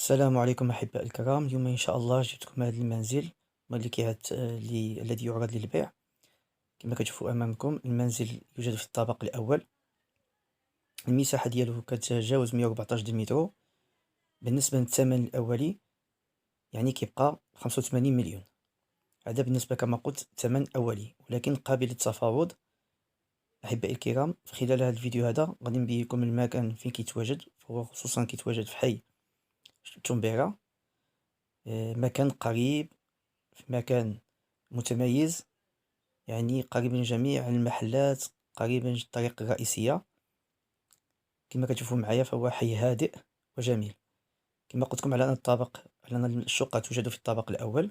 السلام عليكم أحبائي الكرام. اليوم إن شاء الله جبتكم هذا المنزل الذي يعرض للبيع. كما كتشوفوا أمامكم المنزل يوجد في الطابق الأول. المساحة ديالو كتجاوز 114 متر. بالنسبة للثمن الأولي يعني كيبقى 85 مليون. هذا بالنسبة كما قلت ثمن أولي ولكن قابل للتفاوض. أحبائي الكرام، في خلال هذا الفيديو هذا غادي نبين لكم المكان فين كيتواجد، فهو خصوصا كيتواجد في حي تومبيرا. مكان قريب، في مكان متميز، يعني قريب من جميع المحلات، قريب من الطريق الرئيسية. كما كتشوفوا معايا فهو حي هادئ وجميل. كما قلت لكم على أن الشقة توجد في الطابق الأول.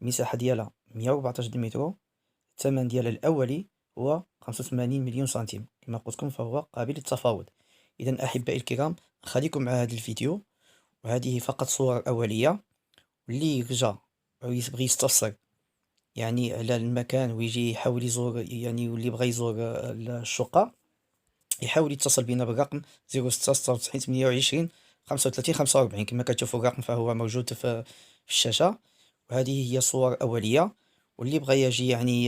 المساحة ديالها 114 متر. الثمن ديالها الأولي هو 85 مليون سنتيم. كما قلت لكم فهو قابل للتفاوض. إذا أحبائي الكرام، خليكم مع هذا الفيديو، وهذه فقط صور أولية. واللي يرجع أو يبغي يستفسر يعني على المكان ويجي يحاول يزور، يعني واللي بغى يزور الشقة، يحاول يتصل بنا بالرقم 0696 28 35 45. كما كتشوفوا الرقم فهو موجود في الشاشة. وهذه هي صور أولية. واللي بغى يجي يعني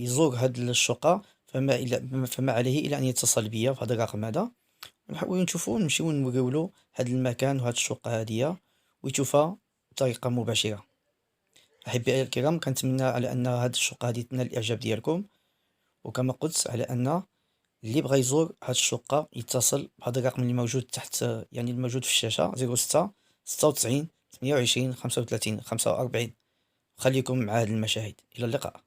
يزور هاد الشقة فما عليه إلا أن يتصل بيا في هذا الرقم هذا، ونحاول نشوفو نمشيو نوريولو هاد المكان وهاد الشقة هادية ويشوفها بطريقة مباشرة. أحبائي الكرام، كنتمنى على أن هاد الشقة هادي تنال الإعجاب ديالكم، وكما قلت على أن اللي بغى يزور هاد الشقة يتصل بهذا الرقم اللي موجود تحت، يعني الموجود في الشاشة 06 96 28 35 45. خليكم مع هاد المشاهد. إلى اللقاء.